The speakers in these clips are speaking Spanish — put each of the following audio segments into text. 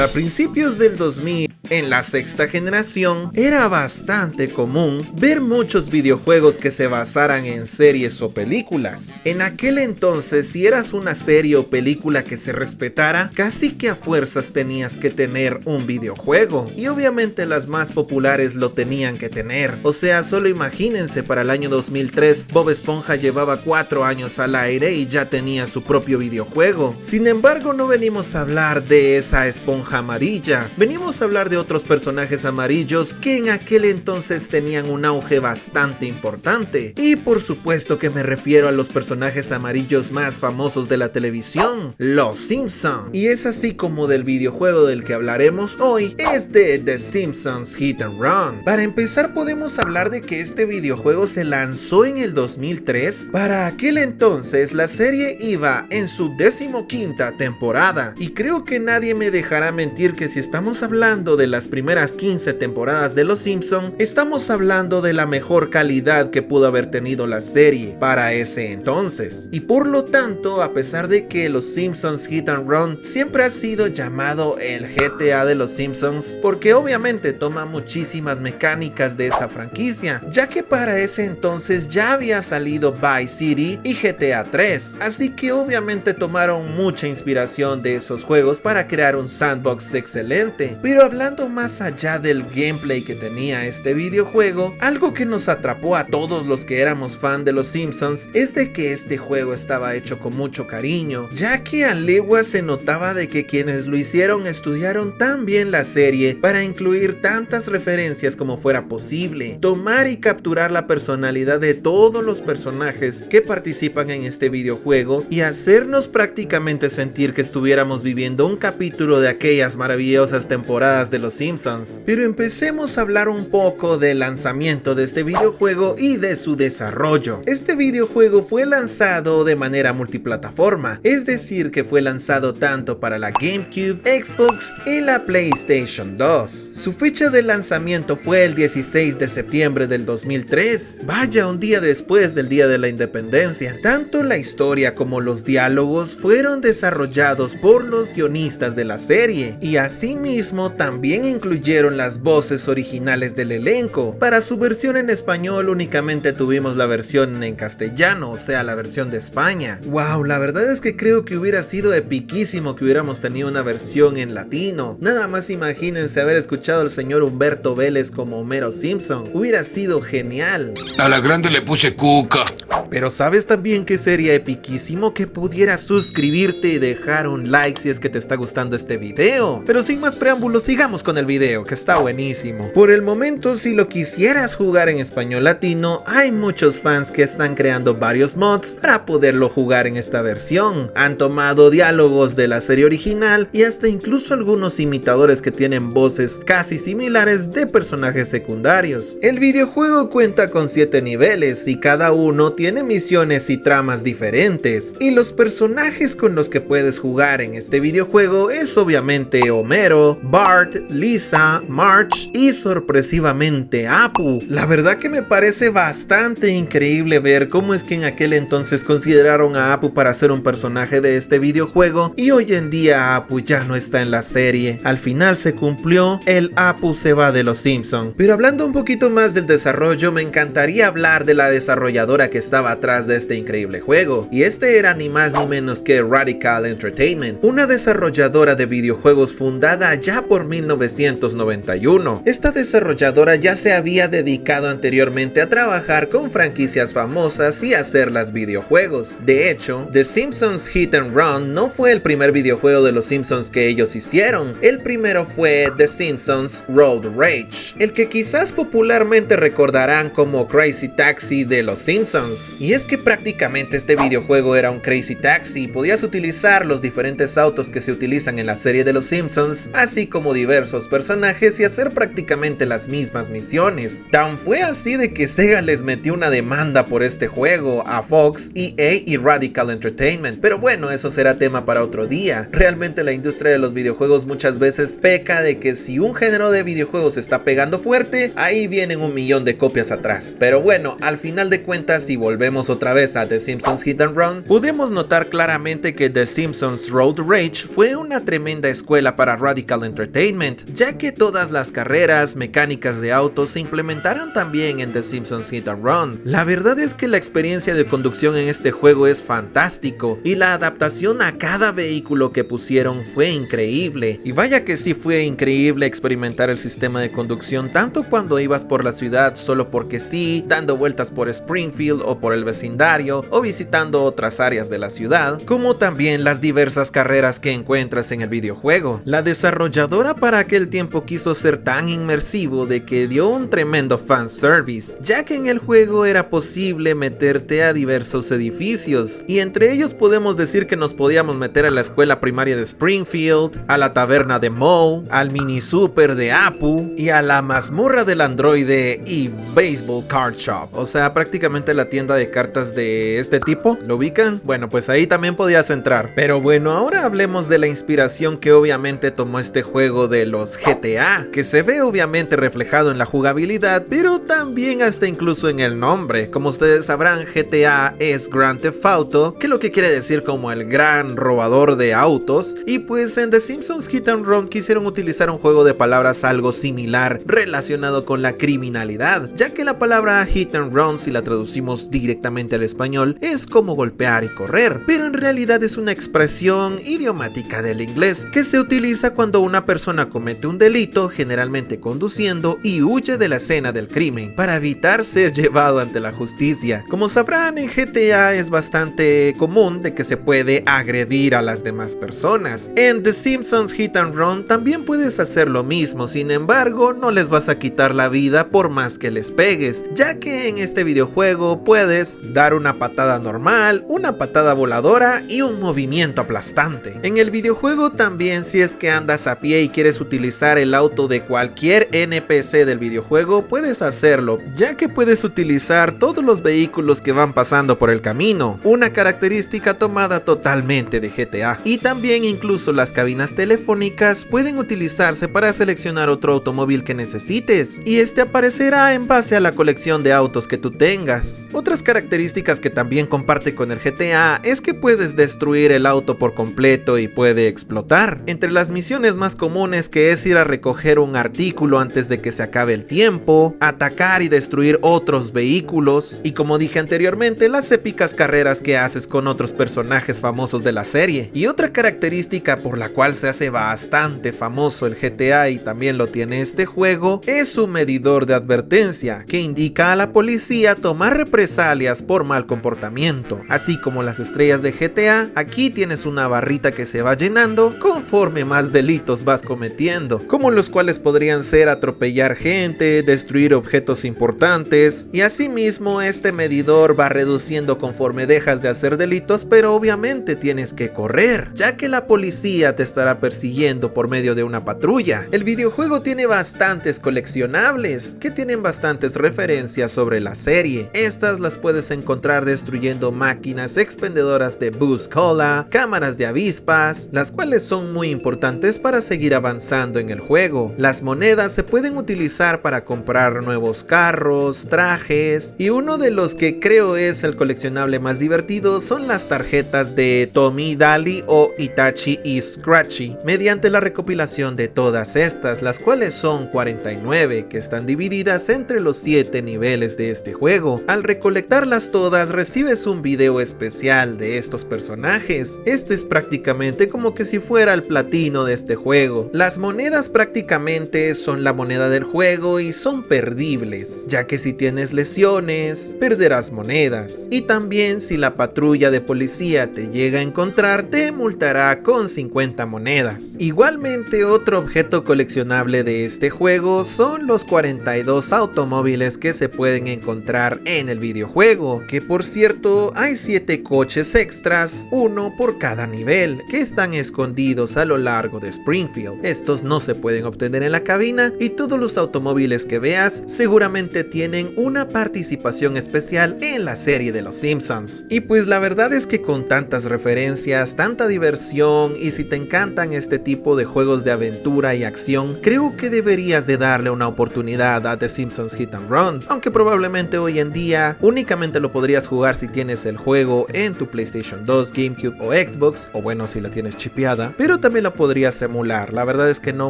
Para principios del 2000, en la sexta generación, era bastante común ver muchos videojuegos que se basaran en series o películas. En aquel entonces, si eras una serie o película que se respetara, casi que a fuerzas tenías que tener un videojuego. Y obviamente las más populares lo tenían que tener. O sea, solo imagínense, para el año 2003, Bob Esponja llevaba 4 años al aire y ya tenía su propio videojuego. Sin embargo, no venimos a hablar de esa esponja amarilla. Venimos a hablar de otros personajes amarillos que en aquel entonces tenían un auge bastante importante. Y por supuesto que me refiero a los personajes amarillos más famosos de la televisión, los Simpsons. Y es así como del videojuego del que hablaremos hoy es de The Simpsons Hit and Run. Para empezar, podemos hablar de que este videojuego se lanzó en el 2003. Para aquel entonces la serie iba en su 15ª temporada y creo que nadie me dejará mentir que si estamos hablando de las primeras 15 temporadas de Los Simpson, estamos hablando de la mejor calidad que pudo haber tenido la serie para ese entonces. Y por lo tanto, a pesar de que Los Simpsons Hit and Run siempre ha sido llamado el GTA de Los Simpsons, porque obviamente toma muchísimas mecánicas de esa franquicia, ya que para ese entonces ya había salido Vice City y GTA 3, así que obviamente tomaron mucha inspiración de esos juegos para crear un sandbox excelente. Pero hablando más allá del gameplay que tenía este videojuego, algo que nos atrapó a todos los que éramos fan de Los Simpsons es de que este juego estaba hecho con mucho cariño, ya que a leguas se notaba de que quienes lo hicieron estudiaron tan bien la serie para incluir tantas referencias como fuera posible, tomar y capturar la personalidad de todos los personajes que participan en este videojuego y hacernos prácticamente sentir que estuviéramos viviendo un capítulo de aquellas maravillosas temporadas de Los Simpsons. Pero empecemos a hablar un poco del lanzamiento de este videojuego y de su desarrollo. Este videojuego fue lanzado de manera multiplataforma, es decir que fue lanzado tanto para la GameCube, Xbox y la PlayStation 2. Su fecha de lanzamiento fue el 16 de septiembre del 2003, vaya, un día después del Día de la Independencia. Tanto la historia como los diálogos fueron desarrollados por los guionistas de la serie y asimismo también incluyeron las voces originales del elenco. Para su versión en español únicamente tuvimos la versión en castellano, o sea, la versión de España. Wow, la verdad es que creo que hubiera sido epiquísimo que hubiéramos tenido una versión en latino. Nada más imagínense haber escuchado al señor Humberto Vélez como Homero Simpson, hubiera sido genial. A la grande le puse cuca. Pero ¿sabes también que sería epiquísimo? Que pudieras suscribirte y dejar un like si es que te está gustando este video. Pero sin más preámbulos, sigamos con el video, que está buenísimo. Por el momento, si lo quisieras jugar en español latino, hay muchos fans que están creando varios mods para poderlo jugar en esta versión. Han tomado diálogos de la serie original y hasta incluso algunos imitadores que tienen voces casi similares de personajes secundarios. El videojuego cuenta con 7 niveles y cada uno tiene misiones y tramas diferentes, y los personajes con los que puedes jugar en este videojuego es obviamente Homero, Bart, Lisa, Marge y sorpresivamente Apu. La verdad que me parece bastante increíble ver cómo es que en aquel entonces consideraron a Apu para ser un personaje de este videojuego y hoy en día Apu ya no está en la serie. Al final se cumplió, el Apu se va de Los Simpson. Pero hablando un poquito más del desarrollo, me encantaría hablar de la desarrolladora que estaba atrás de este increíble juego, y este era ni más ni menos que Radical Entertainment, una desarrolladora de videojuegos fundada ya por 1991. Esta desarrolladora ya se había dedicado anteriormente a trabajar con franquicias famosas y hacerlas videojuegos. De hecho, The Simpsons Hit and Run no fue el primer videojuego de Los Simpsons que ellos hicieron. El primero fue The Simpsons Road Rage, el que quizás popularmente recordarán como Crazy Taxi de Los Simpsons. Y es que prácticamente este videojuego era un Crazy Taxi, podías utilizar los diferentes autos que se utilizan en la serie de Los Simpsons, así como diversos diversos personajes y hacer prácticamente las mismas misiones. Tan fue así de que Sega les metió una demanda por este juego a Fox, EA y Radical Entertainment, pero bueno, eso será tema para otro día. Realmente la industria de los videojuegos muchas veces peca de que si un género de videojuegos está pegando fuerte, ahí vienen 1.000.000 de copias atrás. Pero bueno, al final de cuentas, si volvemos otra vez a The Simpsons Hit and Run, podemos notar claramente que The Simpsons Road Rage fue una tremenda escuela para Radical Entertainment, ya que todas las carreras, mecánicas de autos se implementaron también en The Simpsons Hit and Run. La verdad es que la experiencia de conducción en este juego es fantástico y la adaptación a cada vehículo que pusieron fue increíble. Y vaya que sí fue increíble experimentar el sistema de conducción tanto cuando ibas por la ciudad solo porque sí, dando vueltas por Springfield o por el vecindario o visitando otras áreas de la ciudad, como también las diversas carreras que encuentras en el videojuego. La desarrolladora para aquel tiempo quiso ser tan inmersivo de que dio un tremendo fanservice, ya que en el juego era posible meterte a diversos edificios, y entre ellos podemos decir que nos podíamos meter a la escuela primaria de Springfield, a la taberna de Moe, al mini super de Apu y a la mazmorra del androide y Baseball Card Shop, o sea, prácticamente la tienda de cartas de este tipo. ¿Lo ubican? Bueno, pues ahí también podías entrar. Pero bueno, ahora hablemos de la inspiración que obviamente tomó este juego de los GTA, que se ve obviamente reflejado en la jugabilidad, pero también hasta incluso en el nombre. Como ustedes sabrán, GTA es Grand Theft Auto, que lo que quiere decir como el gran robador de autos, y pues en The Simpsons Hit and Run quisieron utilizar un juego de palabras algo similar relacionado con la criminalidad, ya que la palabra hit and run, si la traducimos directamente al español, es como golpear y correr, pero en realidad es una expresión idiomática del inglés que se utiliza cuando una persona comete un delito, generalmente conduciendo, y huye de la escena del crimen para evitar ser llevado ante la justicia. Como sabrán, en GTA es bastante común de que se puede agredir a las demás personas. En The Simpsons Hit and Run también puedes hacer lo mismo, sin embargo no les vas a quitar la vida por más que les pegues, ya que en este videojuego puedes dar una patada normal, una patada voladora y un movimiento aplastante. En el videojuego también, si es que andas a pie y quieres utilizar el auto de cualquier NPC del videojuego, puedes hacerlo, ya que puedes utilizar todos los vehículos que van pasando por el camino, una característica tomada totalmente de GTA. Y también incluso las cabinas telefónicas pueden utilizarse para seleccionar otro automóvil que necesites, y este aparecerá en base a la colección de autos que tú tengas. Otras características que también comparte con el GTA es que puedes destruir el auto por completo y puede explotar. Entre las misiones más comunes, que es ir a recoger un artículo antes de que se acabe el tiempo, atacar y destruir otros vehículos, y como dije anteriormente, las épicas carreras que haces con otros personajes famosos de la serie. Y otra característica por la cual se hace bastante famoso el GTA, y también lo tiene este juego, es su medidor de advertencia, que indica a la policía tomar represalias por mal comportamiento. Así como las estrellas de GTA, aquí tienes una barrita que se va llenando conforme más delitos vas cometiendo, como los cuales podrían ser atropellar gente, destruir objetos importantes, y asimismo este medidor va reduciendo conforme dejas de hacer delitos, pero obviamente tienes que correr, ya que la policía te estará persiguiendo por medio de una patrulla. El videojuego tiene bastantes coleccionables que tienen bastantes referencias sobre la serie. Estas las puedes encontrar destruyendo máquinas expendedoras de Boost Cola, cámaras de avispas, las cuales son muy importantes para seguir avanzando en el juego. Las monedas se pueden utilizar para comprar nuevos carros, trajes, y uno de los que creo es el coleccionable más divertido son las tarjetas de Tommy Daly o Itachi y Scratchy, mediante la recopilación de todas estas, las cuales son 49, que están divididas entre los 7 niveles de este juego. Al recolectarlas todas recibes un video especial de estos personajes. Este es prácticamente como que si fuera el platino de este juego. Las monedas prácticamente son la moneda del juego y son perdibles, ya que si tienes lesiones perderás monedas, y también si la patrulla de policía te llega a encontrar te multará con 50 monedas. Igualmente, otro objeto coleccionable de este juego son los 42 automóviles que se pueden encontrar en el videojuego, que por cierto hay 7 coches extras, uno por cada nivel, que están escondidos a lo largo de Springfield. Estos sonidos no se pueden obtener en la cabina y todos los automóviles que veas seguramente tienen una participación especial en la serie de Los Simpsons. Y pues la verdad es que con tantas referencias, tanta diversión y si te encantan este tipo de juegos de aventura y acción, creo que deberías de darle una oportunidad a The Simpsons Hit and Run, aunque probablemente hoy en día únicamente lo podrías jugar si tienes el juego en tu PlayStation 2, GameCube o Xbox, o bueno, si la tienes chipeada, pero también lo podrías emular. La verdad es que no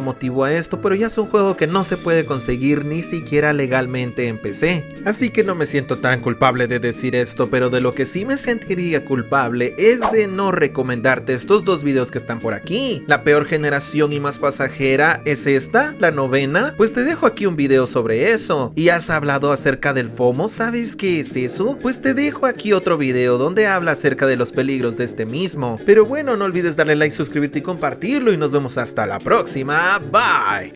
motivo a esto, pero ya es un juego que no se puede conseguir ni siquiera legalmente en PC, así que no me siento tan culpable de decir esto, pero de lo que sí me sentiría culpable es de no recomendarte estos dos videos que están por aquí. La peor generación y más pasajera es esta, la novena, pues te dejo aquí un video sobre eso. ¿Y has hablado acerca del FOMO? ¿Sabes qué es eso? Pues te dejo aquí otro video donde habla acerca de los peligros de este mismo. Pero bueno, no olvides darle like, suscribirte y compartirlo y nos vemos hasta la próxima. Bye.